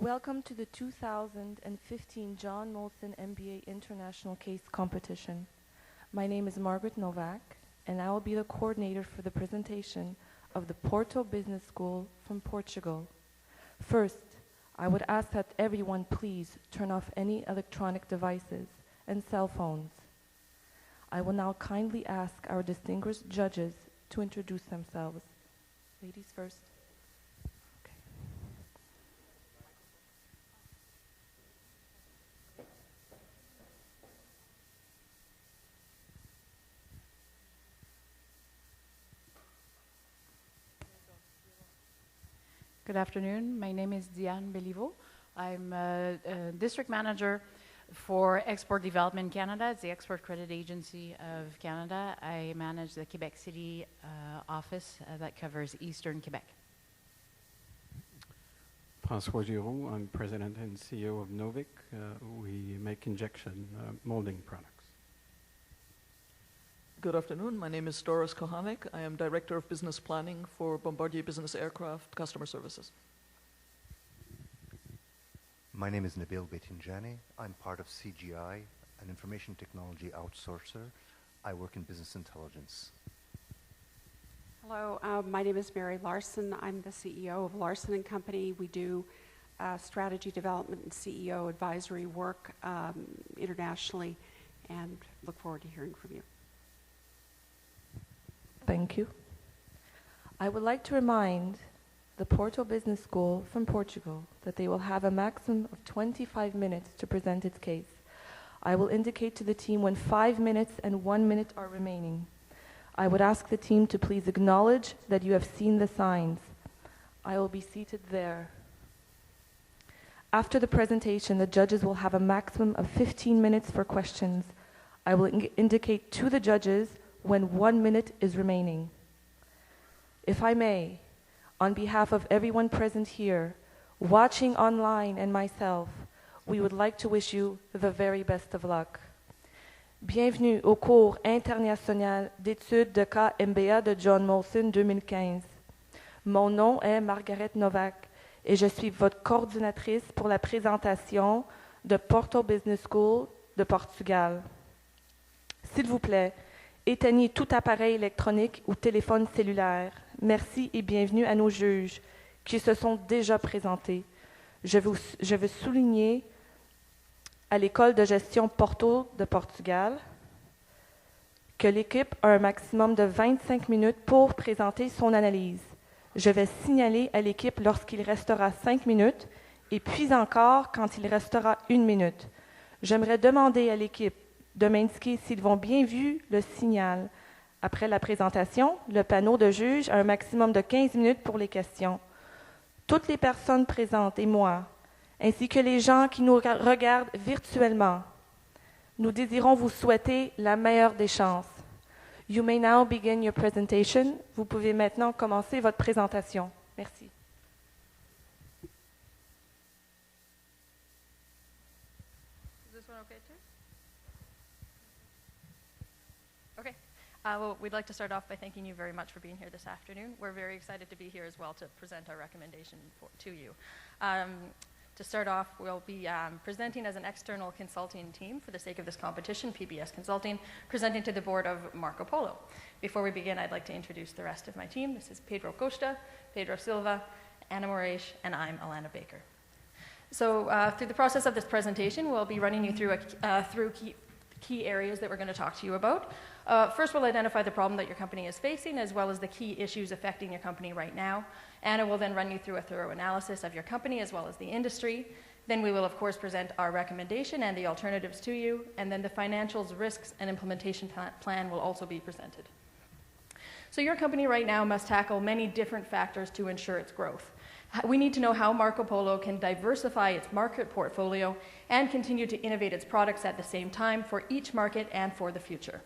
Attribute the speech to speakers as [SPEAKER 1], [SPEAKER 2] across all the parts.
[SPEAKER 1] Welcome to the 2015 John Molson MBA International Case Competition. My name is Margaret Novak, and I will be the coordinator for the presentation of the Porto Business School from Portugal. First, I would ask that everyone please turn off any electronic devices and cell phones. I will now kindly ask our distinguished judges to introduce themselves. Ladies first.
[SPEAKER 2] Good afternoon. My name is Diane Béliveau. I'm a district manager for Export Development Canada. It's the Export Credit Agency of Canada. I manage the Quebec City office that covers Eastern Quebec.
[SPEAKER 3] François Giroux, I'm President and CEO of Novik. We make injection molding products.
[SPEAKER 4] Good afternoon. My name is Doris Kohanek. I am Director of Business Planning for Bombardier Business Aircraft Customer Services.
[SPEAKER 5] My name is Nabil Betinjani. I'm part of CGI, an information technology outsourcer. I work in business intelligence.
[SPEAKER 6] Hello, my name is Mary Larson. I'm the CEO of Larson & Company. We do strategy development and CEO advisory work internationally, and look forward to hearing from you.
[SPEAKER 1] Thank you. I would like to remind the Porto Business School from Portugal that they will have a maximum of 25 minutes to present its case. I will indicate to the team when 5 minutes and 1 minute are remaining. I would ask the team to please acknowledge that you have seen the signs. I will be seated there. After the presentation, the judges will have a maximum of 15 minutes for questions. I will indicate to the judges when 1 minute is remaining. If I may, on behalf of everyone present here, watching online and myself, we would like to wish you the very best of luck. Bienvenue au cours international d'études de cas MBA de John Molson 2015. Mon nom est Margaret Novak et je suis votre coordinatrice pour la présentation de Porto Business School de Portugal. S'il vous plaît, éteignez tout appareil électronique ou téléphone cellulaire. Merci et bienvenue à nos juges qui se sont déjà présentés. Je veux souligner à l'École de gestion Porto de Portugal que l'équipe a un maximum de 25 minutes pour présenter son analyse. Je vais signaler à l'équipe lorsqu'il restera 5 minutes et puis encore quand il restera 1 minute. J'aimerais demander à l'équipe de m'indiquer s'ils vont bien vu le signal. Après la présentation, le panneau de juge a un maximum de 15 minutes pour les questions. Toutes les personnes présentes et moi, ainsi que les gens qui nous regardent virtuellement, nous désirons vous souhaiter la meilleure des chances. You may now begin your presentation. Vous pouvez maintenant commencer votre présentation. Merci.
[SPEAKER 7] Okay. Well, we'd like to start off by thanking you very much for being here this afternoon. We're very excited to be here as well to present our recommendation to you. To start off, we'll be presenting as an external consulting team for the sake of this competition, PBS Consulting, presenting to the board of Marco Polo. Before we begin, I'd like to introduce the rest of my team. This is Pedro Costa, Pedro Silva, Anna Moraes, and I'm Alana Baker. So through the process of this presentation, we'll be running you through key areas that we're going to talk to you about. First, we'll identify the problem that your company is facing, as well as the key issues affecting your company right now. Anna will then run you through a thorough analysis of your company, as well as the industry. Then we will, of course, present our recommendation and the alternatives to you. And then the financials, risks, and implementation plan will also be presented. So your company right now must tackle many different factors to ensure its growth. We need to know how Marco Polo can diversify its market portfolio and continue to innovate its products at the same time for each market and for the future.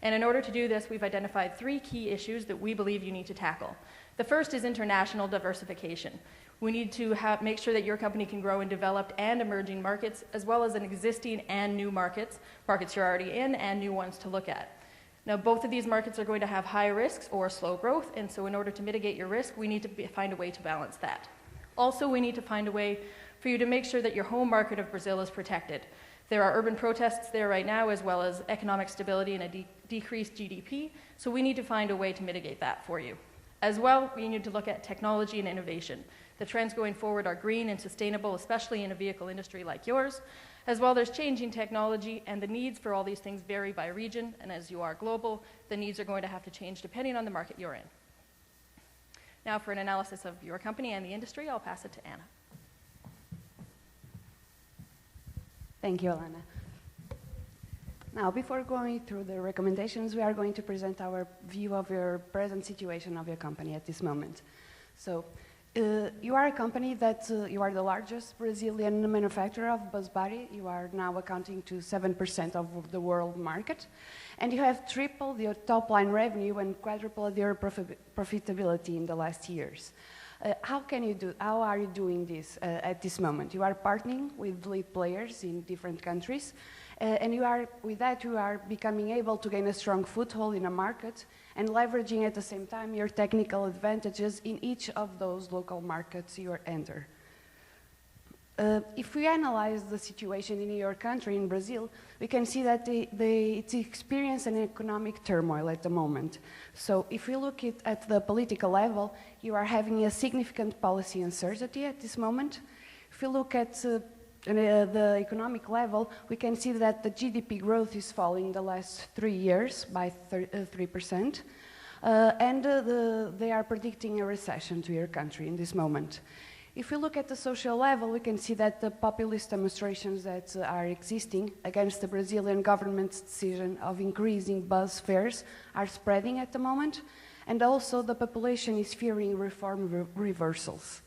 [SPEAKER 7] And in order to do this, we've identified 3 key issues that we believe you need to tackle. The first is international diversification. We need to make sure that your company can grow in developed and emerging markets, as well as in existing and new markets you're already in and new ones to look at. Now, both of these markets are going to have high risks or slow growth, and so in order to mitigate your risk, we need to find a way to balance that. Also, we need to find a way for for you to make sure that your home market of Brazil is protected. There are urban protests there right now, as well as economic stability and a decreased GDP, so we need to find a way to mitigate that for you. As well, we need to look at technology and innovation. The trends going forward are green and sustainable, especially in a vehicle industry like yours. As well, there's changing technology, and the needs for all these things vary by region, and as you are global, the needs are going to have to change depending on the market you're in. Now, for an analysis of your company and the industry, I'll pass it to Anna.
[SPEAKER 8] Thank you, Elena. Now, before going through the recommendations, we are going to present our view of your present situation of your company at this moment. So, you are a company that you are the largest Brazilian manufacturer of bus body. You are now accounting to 7% of the world market, and you have tripled your top line revenue and quadrupled your profitability in the last years. How are you doing this at this moment? You are partnering with lead players in different countries, and with that you are becoming able to gain a strong foothold in a market and leveraging at the same time your technical advantages in each of those local markets you enter. If we analyze the situation in your country, in Brazil, we can see that it's experiencing an economic turmoil at the moment. So if we look at the political level, you are having a significant policy uncertainty at this moment. If we look at the economic level, we can see that the GDP growth is falling the last 3 years by 3%, and they are predicting a recession to your country in this moment. If we look at the social level, we can see that the populist demonstrations that are existing against the Brazilian government's decision of increasing bus fares are spreading at the moment, and also the population is fearing reform reversals.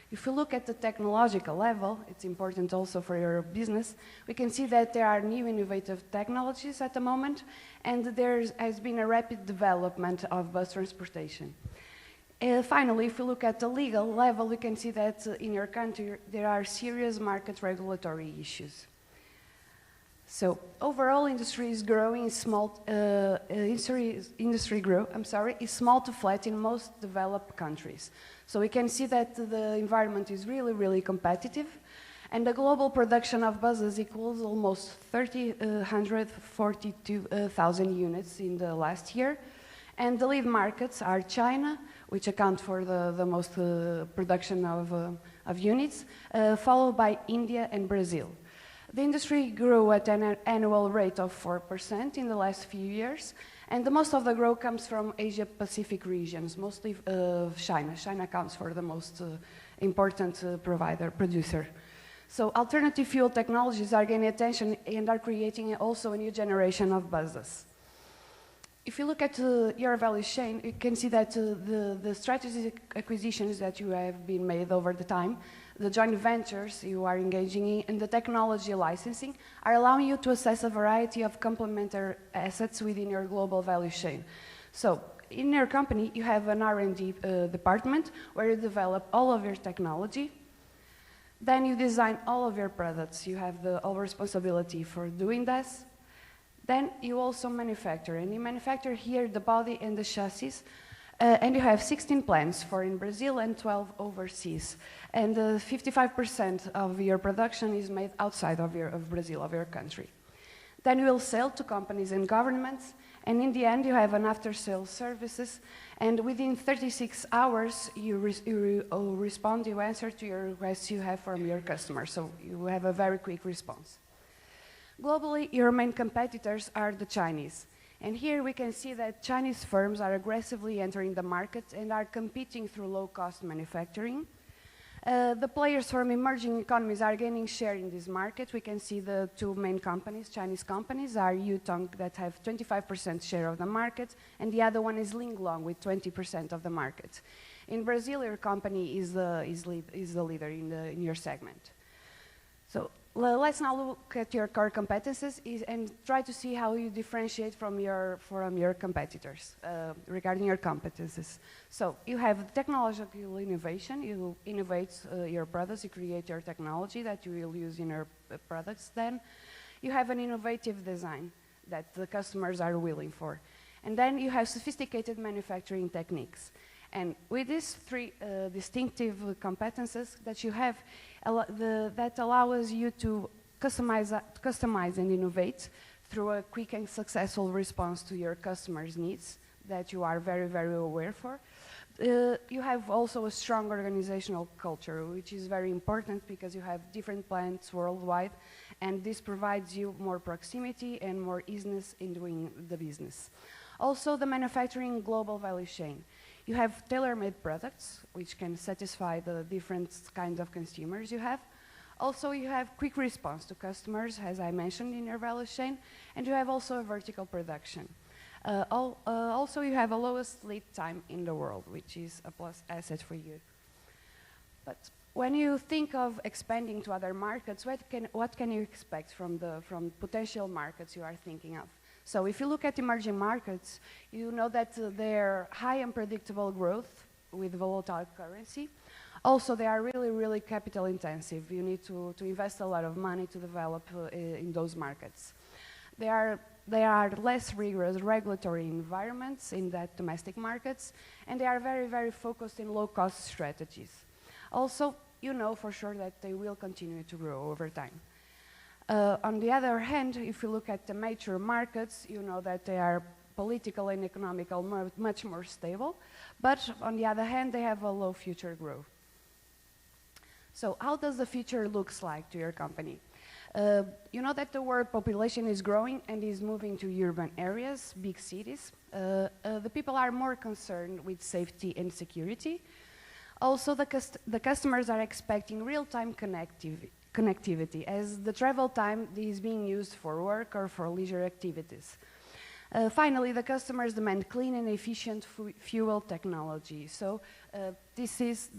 [SPEAKER 8] If we look at the technological level, it's important also for your business, we can see that there are new innovative technologies at the moment, and there has been a rapid development of bus transportation. Finally, if we look at the legal level, we can see that in your country there are serious market regulatory issues. So overall, industry is growing. Is small to flat in most developed countries. So we can see that the environment is really, really competitive, and the global production of buses equals almost 142,000 units in the last year. And the lead markets are China, which account for the most production of units, followed by India and Brazil. The industry grew at an annual rate of 4% in the last few years, and most of the growth comes from Asia-Pacific regions, mostly China. China accounts for the most important producer. So alternative fuel technologies are gaining attention and are creating also a new generation of buses. If you look at your value chain, you can see that the strategic acquisitions that you have been made over the time, the joint ventures you are engaging in, and the technology licensing are allowing you to assess a variety of complementary assets within your global value chain. So in your company, you have an R&D department where you develop all of your technology. Then you design all of your products. You have the whole responsibility for doing this. Then you also manufacture, and you manufacture here the body and the chassis, and you have 16 plants for in Brazil and 12 overseas. And 55% of your production is made outside of Brazil, of your country. Then you will sell to companies and governments, and in the end you have an after-sales services, and within 36 hours you answer to your requests you have from your customers, so you have a very quick response. Globally, your main competitors are the Chinese. And here we can see that Chinese firms are aggressively entering the market and are competing through low-cost manufacturing. The players from emerging economies are gaining share in this market. We can see the two main companies, Chinese companies, are Yutong that have 25% share of the market, and the other one is Linglong with 20% of the market. In Brazil, your company is the leader in your segment. So let's now look at your core competences and try to see how you differentiate from your competitors regarding your competences. So you have technological innovation. You innovate your products. You create your technology that you will use in your products. Then you have an innovative design that the customers are willing for. And then you have sophisticated manufacturing techniques. And with these three distinctive competences that you have, that allows you to customize and innovate through a quick and successful response to your customers' needs that you are very, very aware for. You have also a strong organizational culture, which is very important because you have different plants worldwide, and this provides you more proximity and more easiness in doing the business. Also, the manufacturing global value chain. You have tailor-made products, which can satisfy the different kinds of consumers you have. Also, you have quick response to customers, as I mentioned in your value chain, and you have also a vertical production. Also, you have a lowest lead time in the world, which is a plus asset for you. But when you think of expanding to other markets, what can you expect from potential markets you are thinking of? So if you look at emerging markets, you know that they're high and predictable growth with volatile currency. Also, they are really, really capital intensive. You need to invest a lot of money to develop in those markets. There are less rigorous regulatory environments in that domestic markets, and they are very, very focused in low-cost strategies. Also, you know for sure that they will continue to grow over time. On the other hand, if you look at the mature markets, you know that they are political and economical much more stable, but on the other hand, they have a low future growth. So how does the future looks like to your company? You know that the world population is growing and is moving to urban areas, big cities. The people are more concerned with safety and security. Also, the customers are expecting real-time connectivity, as the travel time is being used for work or for leisure activities. Finally, the customers demand clean and efficient fuel technology. So this is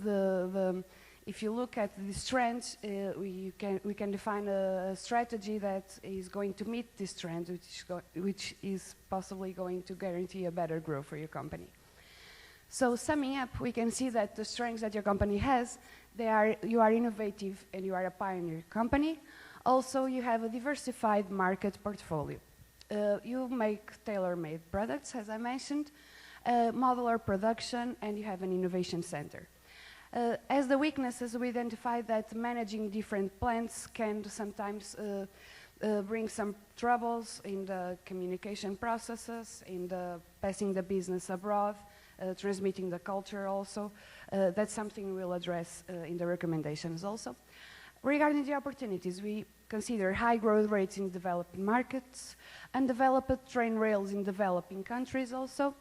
[SPEAKER 8] if you look at these trends, we can define a strategy that is going to meet this trend, which is possibly going to guarantee a better growth for your company. So summing up, we can see that the strengths that your company has, you are innovative and you are a pioneer company. Also, you have a diversified market portfolio. You make tailor-made products, as I mentioned, modular production, and you have an innovation center. As the weaknesses, we identified that managing different plants can sometimes bring some troubles in the communication processes, in passing the business abroad, transmitting the culture also. That's something we'll address in the recommendations also. Regarding the opportunities, we consider high growth rates in developing markets, undeveloped train rails in developing countries also.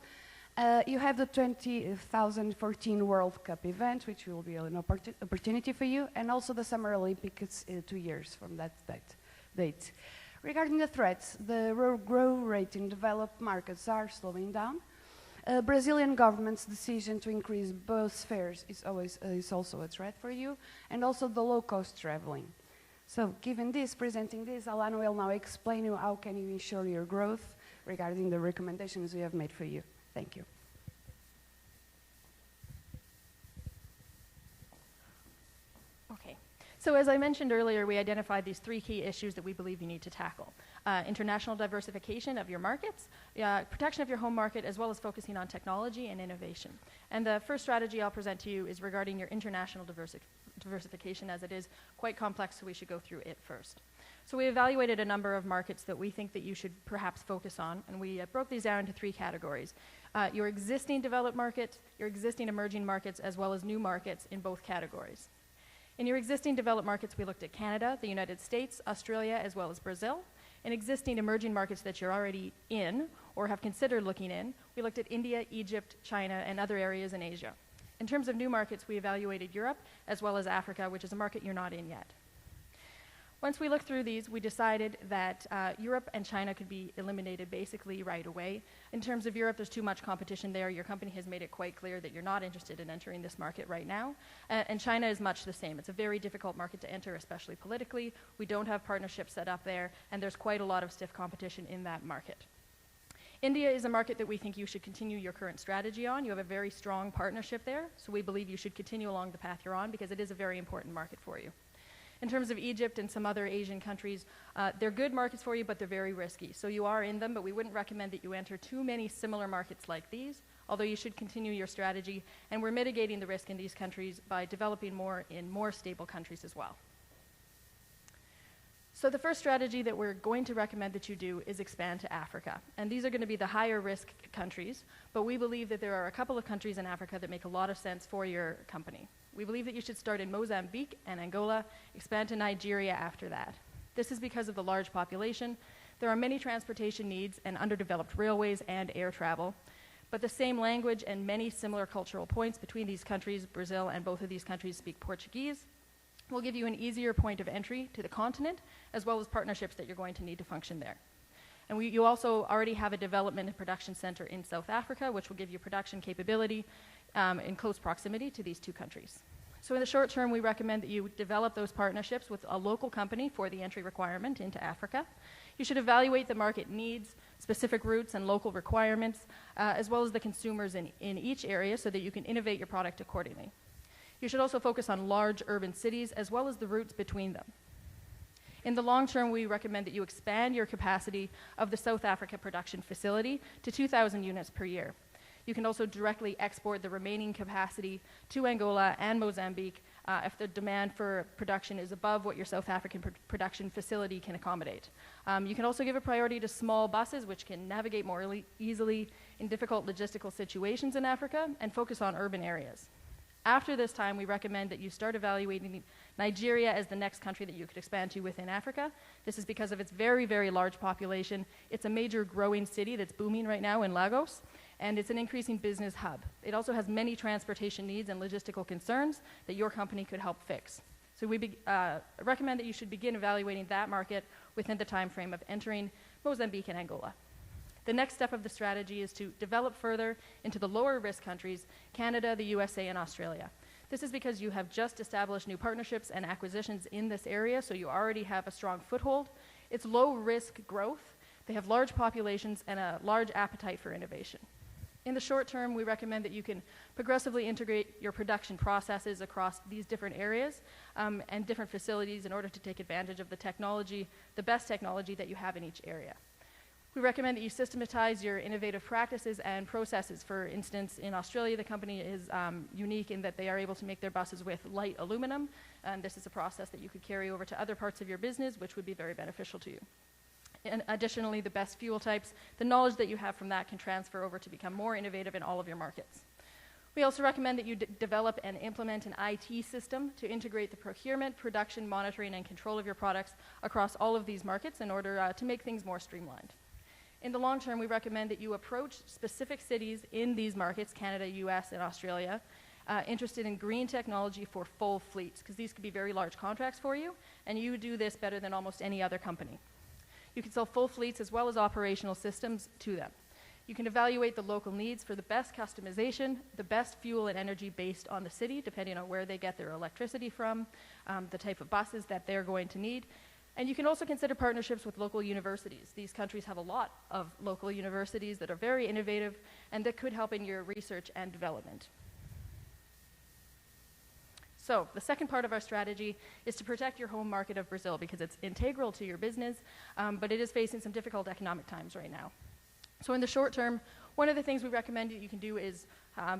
[SPEAKER 8] You have the 2014 World Cup event, which will be an opportunity for you, and also the Summer Olympics 2 years from that date. Regarding the threats, the growth rate in developed markets are slowing down. Brazilian government's decision to increase bus fares is also a threat for you, and also the low-cost traveling. So given this, presenting this, Alana will now explain you how can you ensure your growth regarding the recommendations we have made for you. Thank you.
[SPEAKER 7] Okay. So as I mentioned earlier, we identified these 3 key issues that we believe you need to tackle. International diversification of your markets, protection of your home market, as well as focusing on technology and innovation. And the first strategy I'll present to you is regarding your international diversification, as it is quite complex, so we should go through it first. So we evaluated a number of markets that we think that you should perhaps focus on, and we broke these down into 3 categories. Your existing developed markets, your existing emerging markets, as well as new markets in both categories. In your existing developed markets, we looked at Canada, the United States, Australia, as well as Brazil. In existing emerging markets that you're already in or have considered looking in, we looked at India, Egypt, China, and other areas in Asia. In terms of new markets, we evaluated Europe as well as Africa, which is a market you're not in yet. Once we looked through these, we decided that Europe and China could be eliminated basically right away. In terms of Europe, there's too much competition there. Your company has made it quite clear that you're not interested in entering this market right now. And China is much the same. It's a very difficult market to enter, especially politically. We don't have partnerships set up there, and there's quite a lot of stiff competition in that market. India is a market that we think you should continue your current strategy on. You have a very strong partnership there, so we believe you should continue along the path you're on because it is a very important market for you. In terms of Egypt and some other Asian countries, they're good markets for you, but they're very risky. So you are in them, but we wouldn't recommend that you enter too many similar markets like these. although you should continue your strategy, and we're mitigating the risk in these countries by developing more in more stable countries as well. So the first strategy that we're going to recommend that you do is expand to Africa. And these are going to be the higher risk countries, but we believe that there are a couple of countries in Africa that make a lot of sense for your company. We believe that you should start in Mozambique and Angola, expand to Nigeria after that. This is because of the large population. There are many transportation needs and underdeveloped railways and air travel, but the same language and many similar cultural points between these countries, Brazil and both of these countries speak Portuguese, will give you an easier point of entry to the continent, as well as partnerships that you're going to need to function there. And you also already have a development and production center in South Africa, which will give you production capability in close proximity to these two countries. So in the short term, we recommend that you develop those partnerships with a local company for the entry requirement into Africa. You should evaluate the market needs, specific routes, and local requirements, as well as the consumers in each area so that you can innovate your product accordingly. You should also focus on large urban cities as well as the routes between them. In the long term, we recommend that you expand your capacity of the South Africa production facility to 2,000 units per year. You can also directly export the remaining capacity to Angola and Mozambique if the demand for production is above what your South African production facility can accommodate. You can also give a priority to small buses, which can navigate more easily in difficult logistical situations in Africa, and focus on urban areas. After this time, we recommend that you start evaluating Nigeria as the next country that you could expand to within Africa. This is because of its very, very large population. It's a major growing city that's booming right now in Lagos, and it's an increasing business hub. It also has many transportation needs and logistical concerns that your company could help fix. So we recommend that you should begin evaluating that market within the time frame of entering Mozambique and Angola. The next step of the strategy is to develop further into the lower risk countries, Canada, the USA, and Australia. This is because you have just established new partnerships and acquisitions in this area, so you already have a strong foothold. It's low risk growth. They have large populations and a large appetite for innovation. In the short term, we recommend that you can progressively integrate your production processes across these different areas and different facilities in order to take advantage of the technology, the best technology that you have in each area. We recommend that you systematize your innovative practices and processes. For instance, in Australia, the company is unique in that they are able to make their buses with light aluminum, and this is a process that you could carry over to other parts of your business, which would be very beneficial to you. And additionally, the best fuel types, the knowledge that you have from that can transfer over to become more innovative in all of your markets. We also recommend that you develop and implement an IT system to integrate the procurement, production, monitoring, and control of your products across all of these markets in order to make things more streamlined. In the long term, we recommend that you approach specific cities in these markets, Canada, US, and Australia, interested in green technology for full fleets, because these could be very large contracts for you, and you do this better than almost any other company. You can sell full fleets as well as operational systems to them. You can evaluate the local needs for the best customization, the best fuel and energy based on the city, depending on where they get their electricity from, the type of buses that they're going to need. And you can also consider partnerships with local universities. These countries have a lot of local universities that are very innovative and that could help in your research and development. So the second part of our strategy is to protect your home market of Brazil because it's integral to your business, but it is facing some difficult economic times right now. So in the short term, one of the things we recommend that you can do is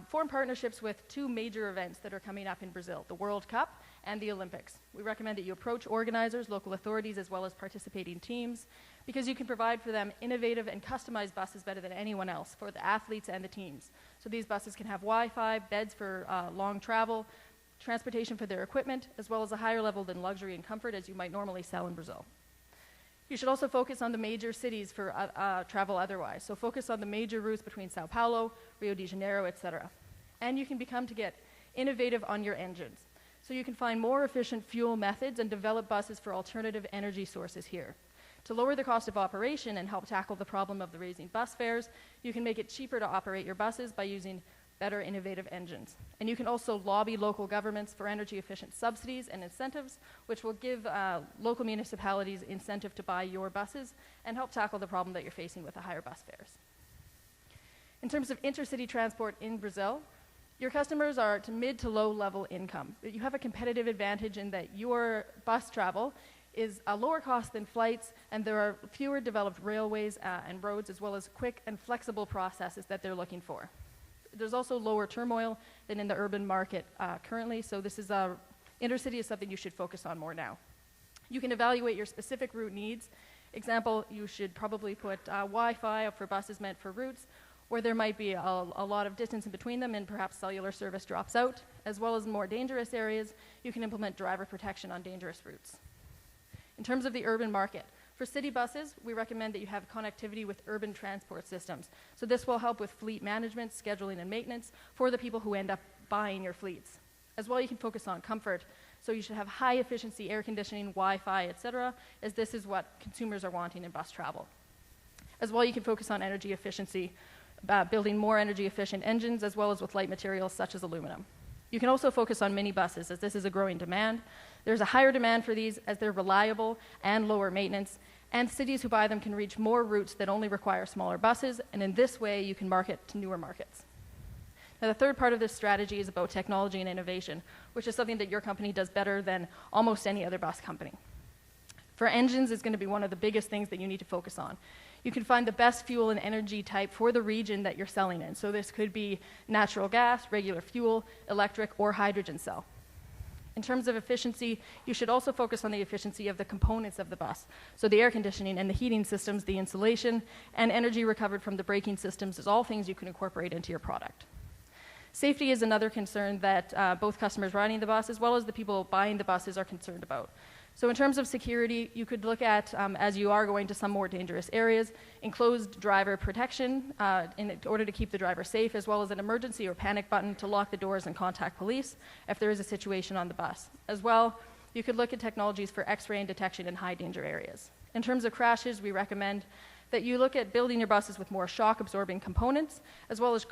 [SPEAKER 7] form partnerships with two major events that are coming up in Brazil, the World Cup and the Olympics. We recommend that you approach organizers, local authorities, as well as participating teams, because you can provide for them innovative and customized buses better than anyone else for the athletes and the teams. So these buses can have Wi-Fi, beds for long travel, transportation for their equipment, as well as a higher level than luxury and comfort as you might normally sell in Brazil. You should also focus on the major cities for travel otherwise. So focus on the major routes between Sao Paulo, Rio de Janeiro, etc. And you can get innovative on your engines. So you can find more efficient fuel methods and develop buses for alternative energy sources here. To lower the cost of operation and help tackle the problem of the raising bus fares, you can make it cheaper to operate your buses by using better innovative engines. And you can also lobby local governments for energy efficient subsidies and incentives, which will give local municipalities incentive to buy your buses and help tackle the problem that you're facing with the higher bus fares. In terms of intercity transport in Brazil, your customers are to mid to low level income. You have a competitive advantage in that your bus travel is a lower cost than flights, and there are fewer developed railways and roads, as well as quick and flexible processes that they're looking for. There's also lower turmoil than in the urban market currently, so this is intercity is something you should focus on more now. You can evaluate your specific route needs. Example, you should probably put Wi-Fi up for buses meant for routes where there might be a lot of distance in between them and perhaps cellular service drops out. As well as more dangerous areas, you can implement driver protection on dangerous routes. In terms of the urban market, for city buses, we recommend that you have connectivity with urban transport systems. So this will help with fleet management, scheduling, and maintenance for the people who end up buying your fleets. As well, you can focus on comfort. So you should have high efficiency air conditioning, Wi-Fi, etc., as this is what consumers are wanting in bus travel. As well, you can focus on energy efficiency, building more energy efficient engines, as well as with light materials such as aluminum. You can also focus on minibuses, as this is a growing demand. There's a higher demand for these as they're reliable and lower maintenance, and cities who buy them can reach more routes that only require smaller buses, and in this way you can market to newer markets. Now, the third part of this strategy is about technology and innovation, which is something that your company does better than almost any other bus company. For engines, it's going to be one of the biggest things that you need to focus on. You can find the best fuel and energy type for the region that you're selling in. So this could be natural gas, regular fuel, electric, or hydrogen cell. In terms of efficiency, you should also focus on the efficiency of the components of the bus. So the air conditioning and the heating systems, the insulation, and energy recovered from the braking systems is all things you can incorporate into your product. Safety is another concern that both customers riding the bus as well as the people buying the buses are concerned about. So in terms of security, you could look at, as you are going to some more dangerous areas, enclosed driver protection in order to keep the driver safe, as well as an emergency or panic button to lock the doors and contact police if there is a situation on the bus. As well, you could look at technologies for X-ray and detection in high danger areas. In terms of crashes, we recommend that you look at building your buses with more shock-absorbing components, as well as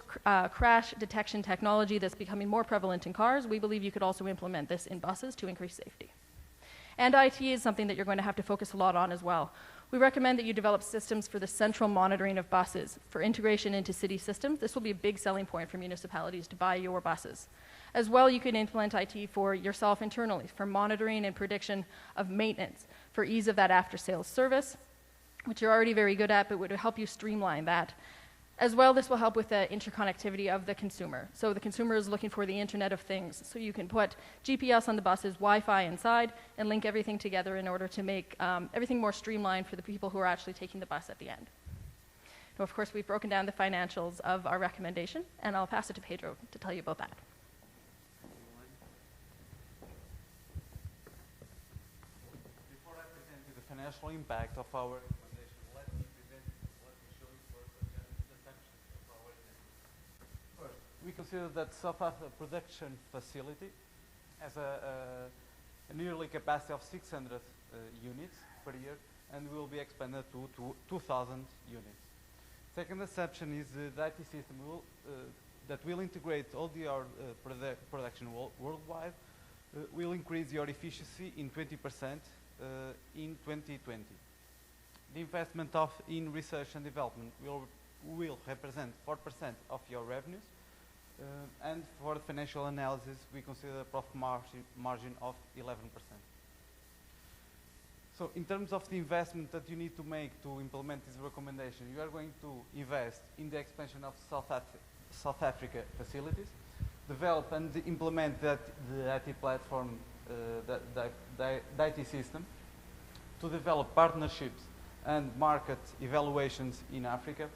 [SPEAKER 7] crash detection technology that's becoming more prevalent in cars. We believe you could also implement this in buses to increase safety. And IT is something that you're going to have to focus a lot on as well. We recommend that you develop systems for the central monitoring of buses for integration into city systems. This will be a big selling point for municipalities to buy your buses. As well, you can implement IT for yourself internally, for monitoring and prediction of maintenance, for ease of that after-sales service, which you're already very good at, but would help you streamline that. As well, this will help with the interconnectivity of the consumer. So the consumer is looking for the Internet of Things. So you can put GPS on the buses, Wi-Fi inside, and link everything together in order to make everything more streamlined for the people who are actually taking the bus at the end. Now, of course, we've broken down the financials of our recommendation, and I'll pass it to Pedro to tell you about that.
[SPEAKER 9] Before I present you the financial impact of our recommendation, let me show you first the assumptions of our recommendation. First, we consider that South-Africa production facility has a yearly capacity of 600 units per year and will be expanded to 2,000 units. Second assumption is the IT system that will integrate all our production worldwide will increase your efficiency in 20% in 2020. The investment in research and development will represent 4% of your revenues, and for the financial analysis, we consider a profit margin of 11%. So in terms of the investment that you need to make to implement this recommendation, you are going to invest in the expansion of South Africa facilities, develop and implement the IT platform, the IT system, to develop partnerships and market evaluations in Africa,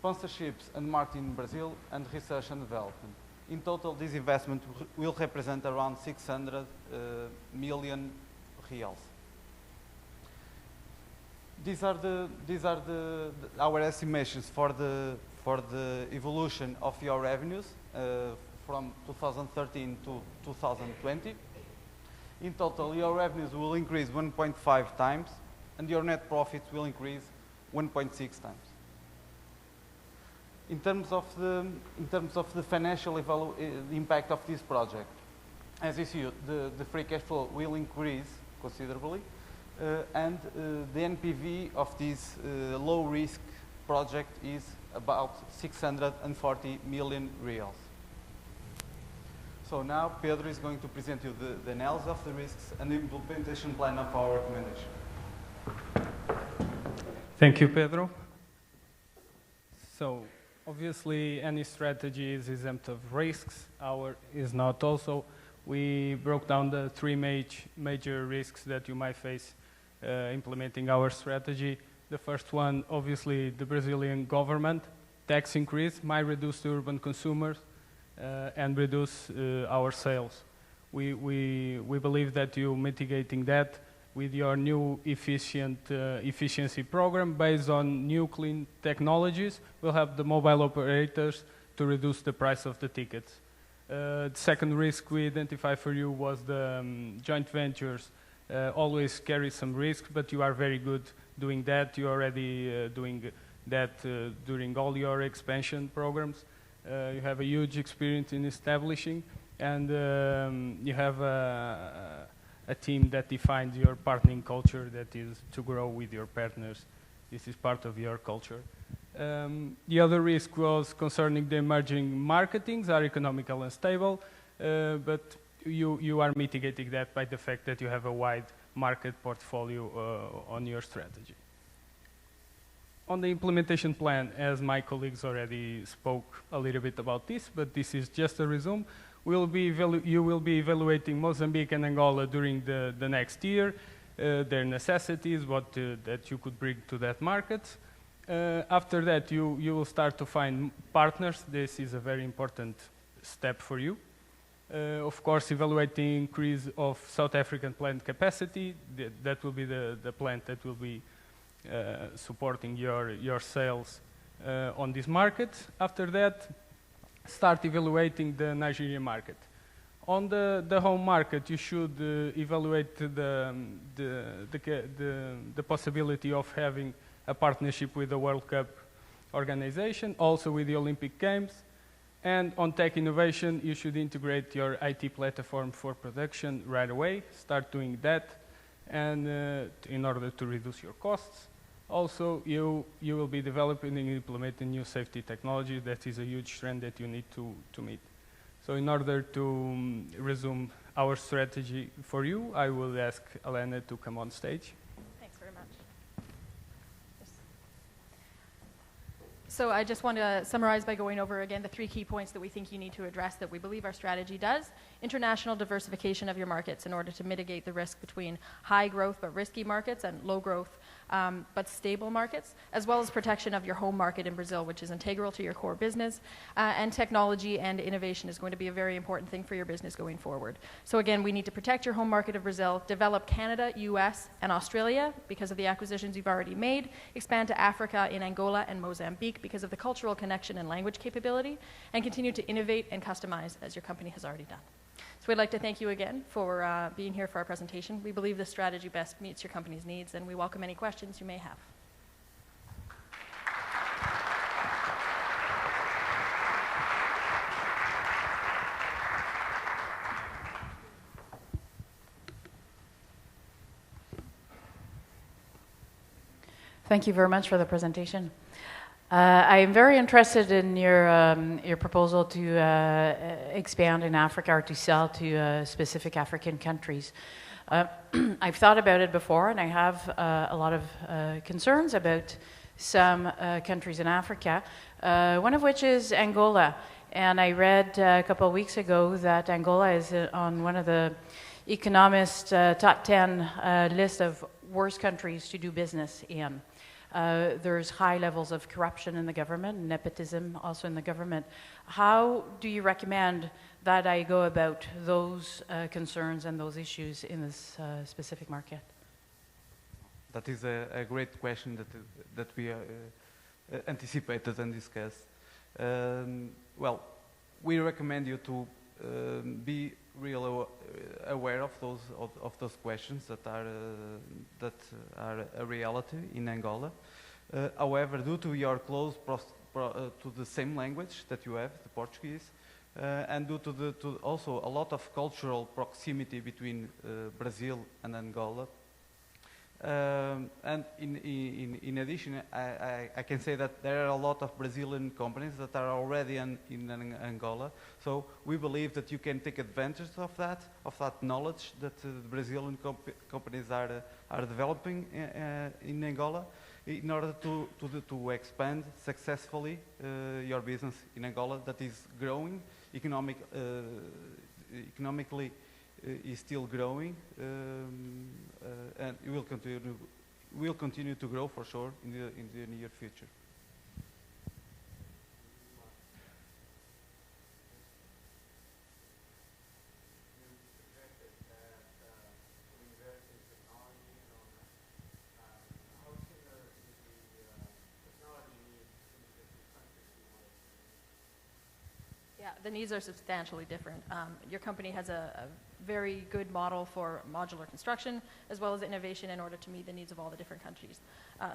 [SPEAKER 9] sponsorships and marketing in Brazil, and research and development. In total, this investment will represent around 600 million reals. These are our estimations for the evolution of your revenues from 2013 to 2020. In total, your revenues will increase 1.5 times, and your net profits will increase 1.6 times. In terms of the financial impact of this project, as you see, the free cash flow will increase considerably, and the NPV of this low-risk project is about 640 million reals. So now Pedro is going to present you the analysis of the risks and the implementation plan of our recommendation.
[SPEAKER 10] Thank you, Pedro. So Obviously, any strategy is exempt of risks. Our is not. Also, we broke down the three major risks that you might face implementing our strategy. The first one, obviously, the Brazilian government tax increase might reduce the urban consumers and reduce our sales. We believe that you mitigating that with your new efficiency program based on new clean technologies will help the mobile operators to reduce the price of the tickets. The second risk we identified for you was the joint ventures. Always carry some risk, but you are very good doing that. You're already doing that during all your expansion programs. You have a huge experience in establishing, and you have a team that defines your partnering culture, that is to grow with your partners. This is part of your culture. The other risk was concerning the emerging marketings are economical and stable, but you are mitigating that by the fact that you have a wide market portfolio on your strategy. On the implementation plan, as my colleagues already spoke a little bit about this, but this is just a resume. You will be evaluating Mozambique and Angola during the next year, their necessities, that you could bring to that market. After that, you will start to find partners. This is a very important step for you. Of course, evaluating increase of South African plant capacity. That will be the plant that will be supporting your sales on this market. After that, start evaluating the Nigerian market. On the home market, you should evaluate the possibility of having a partnership with the World Cup organization, also with the Olympic Games. And on tech innovation, you should integrate your IT platform for production right away. Start doing that, and in order to reduce your costs. Also, you will be developing and implementing new safety technology. That is a huge trend that you need to meet. So in order to resume our strategy for you, I will ask Elena to come on stage.
[SPEAKER 7] Thanks very much. So I just want to summarize by going over again the three key points that we think you need to address that we believe our strategy does. International diversification of your markets in order to mitigate the risk between high growth but risky markets and low growth but stable markets, as well as protection of your home market in Brazil, which is integral to your core business. And technology and innovation is going to be a very important thing for your business going forward. So again, we need to protect your home market of Brazil, develop Canada, US, and Australia because of the acquisitions you've already made, expand to Africa in Angola and Mozambique because of the cultural connection and language capability, and continue to innovate and customize as your company has already done. So we'd like to thank you again for being here for our presentation. We believe this strategy best meets your company's needs, and we welcome any questions you may have.
[SPEAKER 2] Thank you very much for the presentation. I am very interested in your proposal to expand in Africa or to sell to specific African countries. I've thought about it before, and I have a lot of concerns about some countries in Africa, one of which is Angola. And I read a couple of weeks ago that Angola is on one of the Economist top 10 list of worst countries to do business in. There's high levels of corruption in the government, nepotism also in the government. How do you recommend that I go about those concerns and those issues in this specific market?
[SPEAKER 9] That is a great question that we anticipated and discussed. Well, we recommend you to be really aware of those questions that are a reality in Angola. However, due to your close to the same language that you have, the Portuguese, and due to also a lot of cultural proximity between Brazil and Angola. And in addition, I can say that there are a lot of Brazilian companies that are already in Angola. So we believe that you can take advantage of that knowledge that the Brazilian companies are developing in Angola, in order to expand successfully your business in Angola that is growing, economically is still growing, and it will continue to grow for sure in the near future.
[SPEAKER 7] Yeah, the needs are substantially different. Your company has a very good model for modular construction as well as innovation in order to meet the needs of all the different countries.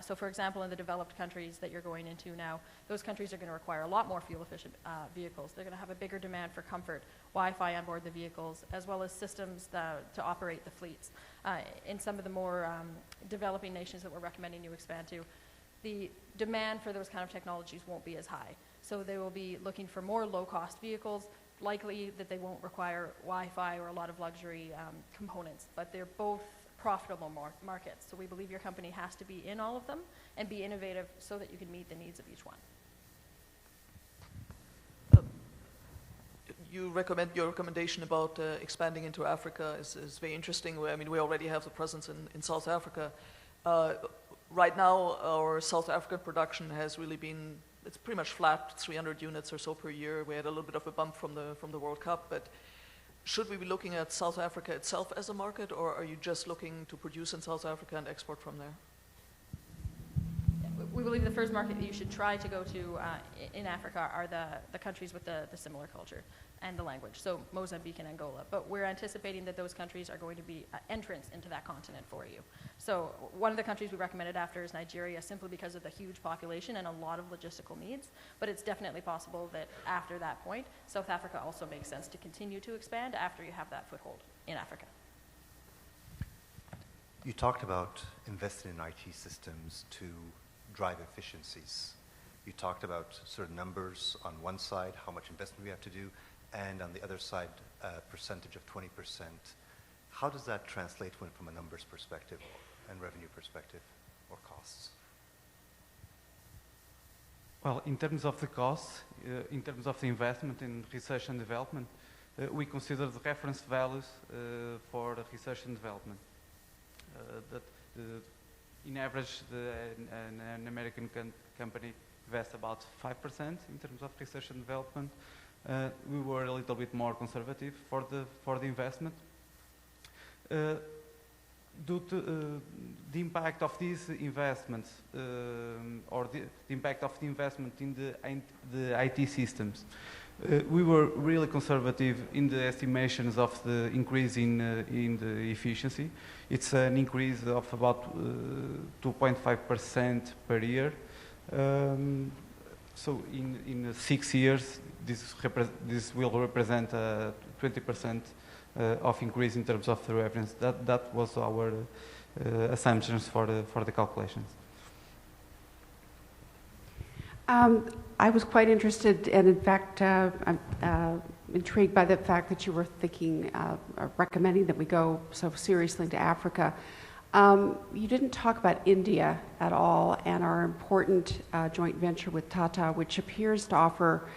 [SPEAKER 7] So for example, in the developed countries that you're going into now, those countries are going to require a lot more fuel-efficient vehicles. They're going to have a bigger demand for comfort, Wi-Fi on board the vehicles, as well as systems to operate the fleets. In some of the more developing nations that we're recommending you expand to, the demand for those kind of technologies won't be as high. So they will be looking for more low-cost vehicles, likely that they won't require Wi-Fi or a lot of luxury components, but they're both profitable markets. So we believe your company has to be in all of them and be innovative so that you can meet the needs of each one.
[SPEAKER 4] Your recommendation about expanding into Africa is very interesting. I mean, we already have the presence in South Africa. Right now, our South African production has really been, it's pretty much flat, 300 units or so per year. We had a little bit of a bump from the World Cup, but should we be looking at South Africa itself as a market, or are you just looking to produce in South Africa and export from there?
[SPEAKER 7] We believe the first market that you should try to go to in Africa are the countries with the similar culture and the language, so Mozambique and Angola. But we're anticipating that those countries are going to be entrants into that continent for you. So one of the countries we recommended after is Nigeria, simply because of the huge population and a lot of logistical needs. But it's definitely possible that after that point, South Africa also makes sense to continue to expand after you have that foothold in Africa.
[SPEAKER 5] You talked about investing in IT systems to drive efficiencies. You talked about certain numbers on one side, how much investment we have to do, and on the other side, a percentage of 20%. How does that translate from a numbers perspective and revenue perspective or costs?
[SPEAKER 9] Well, in terms of the costs, in terms of the investment in research and development, we consider the reference values for the research and development. In average, an American company invests about 5% in terms of research and development. We were a little bit more conservative for the investment. Due to the impact of these investments, or the impact of the investment in the IT systems, we were really conservative in the estimations of the increase in the efficiency. It's an increase of about 2.5% per year. So in 6 years, this will represent 20% of increase in terms of the reference. That was our assumptions for the calculations.
[SPEAKER 6] I was quite interested, and in fact, I'm intrigued by the fact that you were thinking, recommending that we go so seriously into Africa. You didn't talk about India at all, and our important joint venture with Tata, which appears to offer,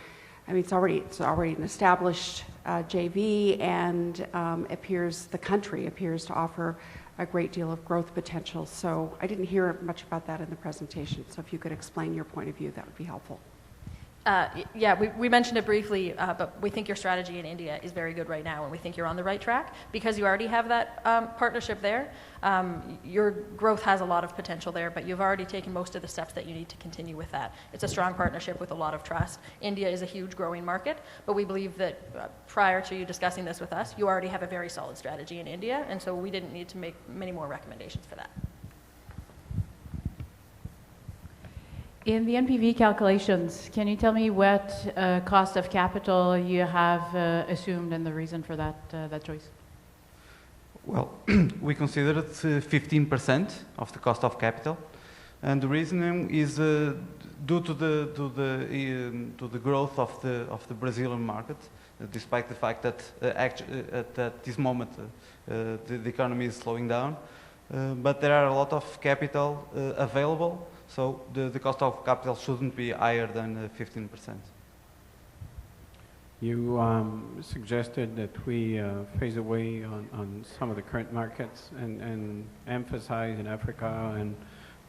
[SPEAKER 6] I mean, it's already an established JV, and the country appears to offer a great deal of growth potential. So I didn't hear much about that in the presentation. So if you could explain your point of view, that would be helpful.
[SPEAKER 7] Yeah, we mentioned it briefly, but we think your strategy in India is very good right now, and we think you're on the right track because you already have that partnership there. Your growth has a lot of potential there, but you've already taken most of the steps that you need to continue with that. It's a strong partnership with a lot of trust. India is a huge growing market, but we believe that prior to you discussing this with us, you already have a very solid strategy in India, and so we didn't need to make many more recommendations for that.
[SPEAKER 2] In the NPV calculations, can you tell me what cost of capital you have assumed and the reason for that choice?
[SPEAKER 9] Well, we considered 15% of the cost of capital, and the reasoning is due to the growth of the Brazilian market, despite the fact that at this moment the economy is slowing down, but there are a lot of capital available. So the cost of capital shouldn't be higher than 15%.
[SPEAKER 3] You suggested that we phase away on some of the current markets and emphasize in Africa and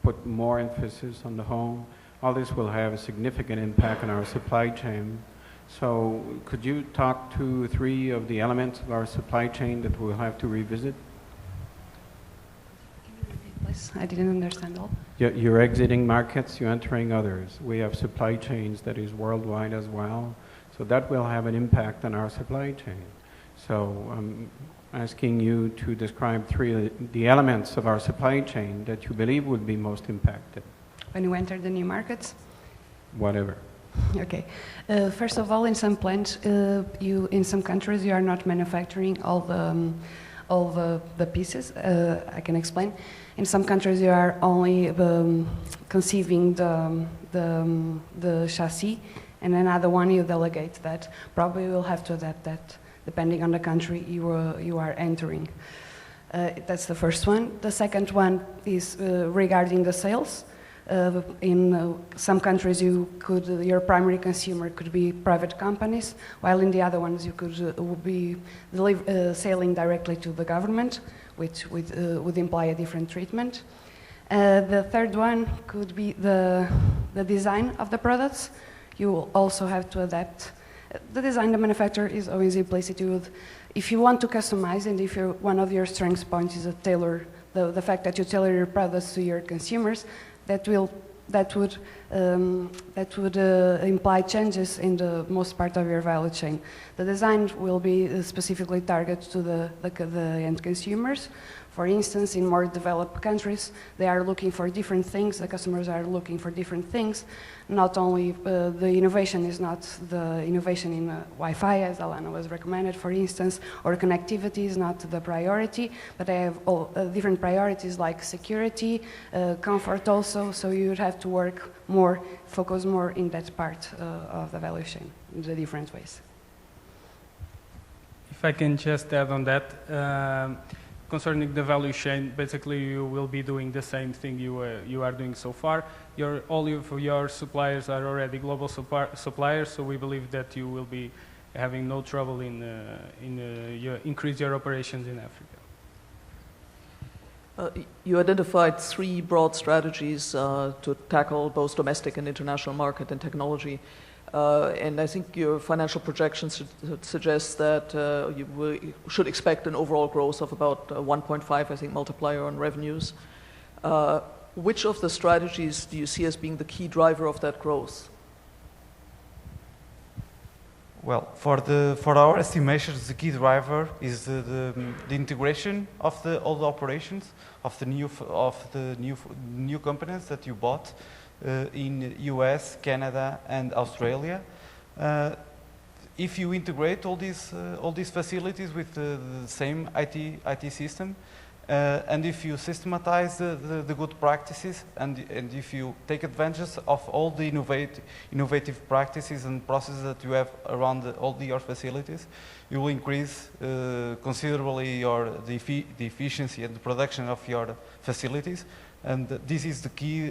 [SPEAKER 3] put more emphasis on the home. All this will have a significant impact on our supply chain. So could you talk to 3 of the elements of our supply chain that we'll have to revisit?
[SPEAKER 8] Can you repeat, please? I didn't understand all.
[SPEAKER 3] You're exiting markets, you're entering others. We have supply chains that is worldwide as well. So that will have an impact on our supply chain. So I'm asking you to describe 3 of the elements of our supply chain that you believe would be most impacted.
[SPEAKER 8] When you enter the new markets?
[SPEAKER 3] Whatever.
[SPEAKER 8] Okay. First of all, in some plants, in some countries, you are not manufacturing all the pieces. I can explain. In some countries, you are only conceiving the chassis, and another one you delegate that. Probably you will have to adapt that depending on the country you are entering. That's the first one. The second one is regarding the sales. In some countries, your primary consumer could be private companies, while in the other ones you could be selling directly to the government, which would imply a different treatment. The third one could be the design of the products. You will also have to adapt. The design the manufacturer is always implicit. If you want to customize, and if one of your strength points is the fact that you tailor your products to your consumers, that would imply changes in the most part of your value chain. The design will be specifically targeted to the end consumers. For instance, in more developed countries, they are looking for different things. The customers are looking for different things. Not only the innovation is not the innovation in Wi-Fi, as Alana was recommended, for instance, or connectivity is not the priority, but they have different priorities like security, comfort also. So you would have to work more, focus more in that part of the value chain in the different ways.
[SPEAKER 10] If I can just add on that. Concerning the value chain, basically you will be doing the same thing you are doing so far. All of your suppliers are already global suppliers, so we believe that you will be having no trouble in increase your operations in Africa.
[SPEAKER 4] You identified 3 broad strategies to tackle both domestic and international market and technology. And I think your financial projections suggest that you should expect an overall growth of about 1.5, I think, multiplier on revenues. Which of the strategies do you see as being the key driver of that growth?
[SPEAKER 9] Well, for our estimations, the key driver is the integration of all the operations of the new companies that you bought. In US, Canada, and Australia. If you integrate all these facilities with the same IT system, and if you systematize the good practices, and if you take advantage of all the innovative practices and processes that you have around all your facilities, you will increase considerably the efficiency and the production of your facilities. And this is the key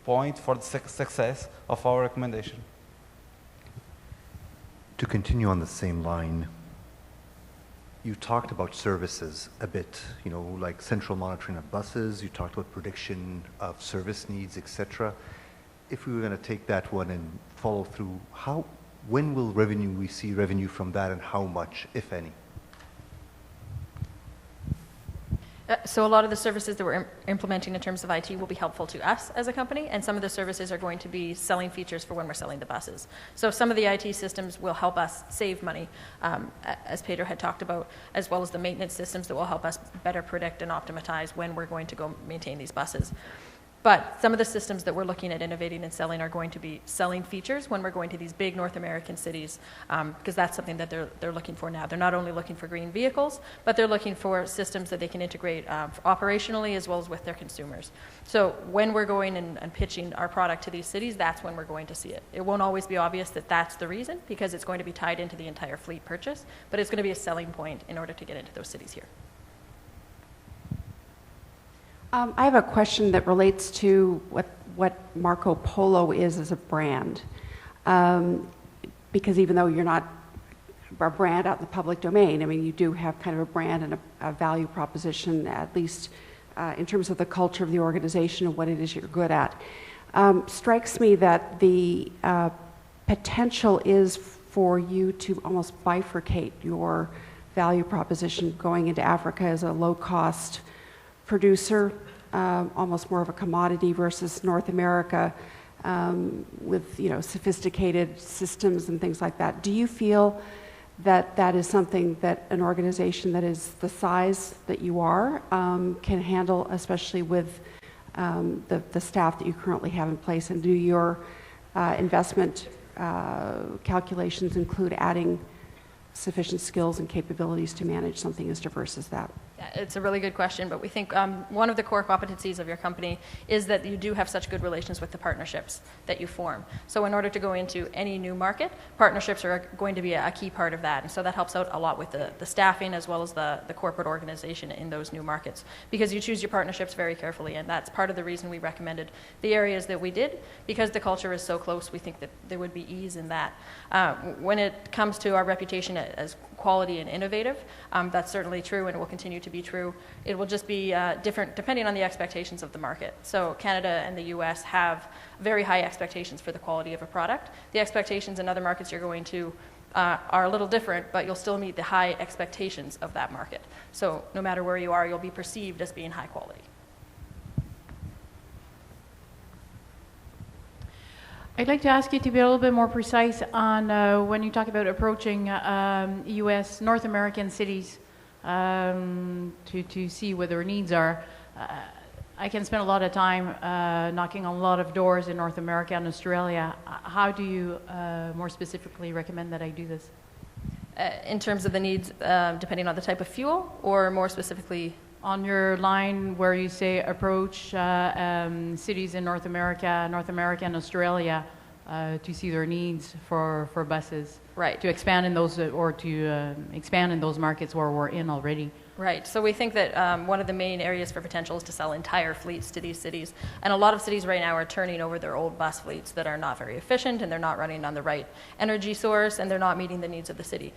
[SPEAKER 9] point for the success of our recommendation.
[SPEAKER 5] To continue on the same line, you talked about services a bit, like central monitoring of buses, you talked about prediction of service needs, etc. If we were going to take that one and follow through, when will we see revenue from that, and how much, if any?
[SPEAKER 7] So a lot of the services that we're implementing in terms of IT will be helpful to us as a company, and some of the services are going to be selling features for when we're selling the buses. So some of the IT systems will help us save money, as Pedro had talked about, as well as the maintenance systems that will help us better predict and optimize when we're going to go maintain these buses. But some of the systems that we're looking at innovating and selling are going to be selling features when we're going to these big North American cities, because that's something that they're looking for now. They're not only looking for green vehicles, but they're looking for systems that they can integrate operationally as well as with their consumers. So when we're going and pitching our product to these cities, that's when we're going to see it. It won't always be obvious that that's the reason, because it's going to be tied into the entire fleet purchase, but it's going to be a selling point in order to get into those cities here.
[SPEAKER 6] I have a question that relates to what Marco Polo is as a brand. Because even though you're not a brand out in the public domain, I mean, you do have kind of a brand and a value proposition, at least in terms of the culture of the organization and what it is you're good at. Strikes me that the potential is for you to almost bifurcate your value proposition going into Africa as a low-cost producer, almost more of a commodity, versus North America with sophisticated systems and things like that. Do you feel that that is something that an organization that is the size that you are can handle, especially with the staff that you currently have in place? And do your investment calculations include adding sufficient skills and capabilities to manage something as diverse as that?
[SPEAKER 7] Yeah, it's a really good question, but we think one of the core competencies of your company is that you do have such good relations with the partnerships that you form. So in order to go into any new market, partnerships are going to be a key part of that. And so that helps out a lot with the staffing as well as the corporate organization in those new markets, because you choose your partnerships very carefully. And that's part of the reason we recommended the areas that we did, because the culture is so close. We think that there would be ease in that. When it comes to our reputation as quality and innovative, that's certainly true and will continue to be true. It will just be different depending on the expectations of the market. So Canada and the US have very high expectations for the quality of a product. The expectations in other markets you're going to are a little different, but you'll still meet the high expectations of that market. So no matter where you are, you'll be perceived as being high quality.
[SPEAKER 2] I'd like to ask you to be a little bit more precise on when you talk about approaching U.S., North American cities to see what their needs are. I can spend a lot of time knocking on a lot of doors in North America and Australia. How do you more specifically recommend that I do this?
[SPEAKER 7] In terms of the needs, depending on the type of fuel, or more specifically?
[SPEAKER 2] On your line where you say approach cities in North America and Australia to see their needs for buses.
[SPEAKER 7] Right.
[SPEAKER 2] To expand in those, or to expand in those markets where we're in already.
[SPEAKER 7] Right. So we think that one of the main areas for potential is to sell entire fleets to these cities. And a lot of cities right now are turning over their old bus fleets that are not very efficient, and they're not running on the right energy source, and they're not meeting the needs of the city.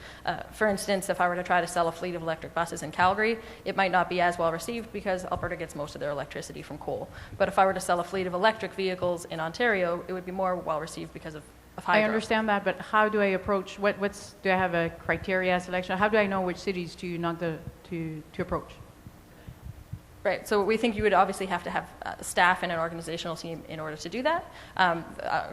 [SPEAKER 7] For instance, if I were to try to sell a fleet of electric buses in Calgary, it might not be as well received because Alberta gets most of their electricity from coal. But if I were to sell a fleet of electric vehicles in Ontario, it would be more well received because of hydro.
[SPEAKER 2] I understand that, but how do I approach, do I have a criteria selection? How do I know which cities to approach?
[SPEAKER 7] Right, so we think you would obviously have to have staff and an organizational team in order to do that.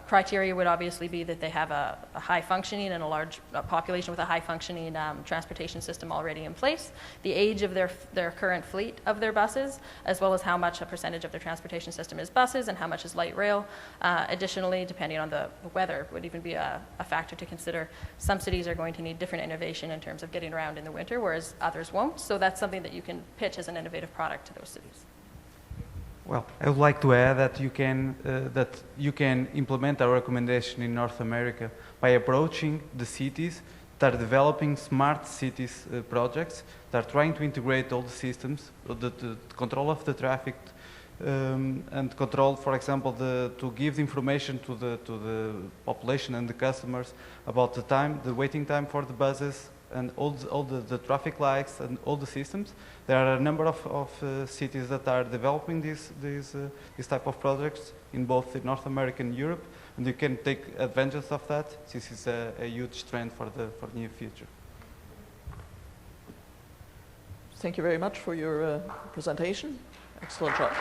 [SPEAKER 7] Criteria would obviously be that they have a high functioning and a large population with a high functioning transportation system already in place, the age of their current fleet of their buses, as well as how much a percentage of their transportation system is buses and how much is light rail. Additionally, depending on the weather, would even be a factor to consider. Some cities are going to need different innovation in terms of getting around in the winter, whereas others won't. So that's something that you can pitch as an innovative product to those cities.
[SPEAKER 9] Well, I would like to add that you can implement our recommendation in North America by approaching the cities that are developing smart cities projects, that are trying to integrate all the systems, the control of the traffic, and control, for example, to give information to the population and the customers about the waiting time for the buses, and all the traffic lights and all the systems. There are a number of cities that are developing these type of projects in both North America and Europe, and you can take advantage of that. This is a huge trend for the near future.
[SPEAKER 4] Thank you very much for your presentation. Excellent job.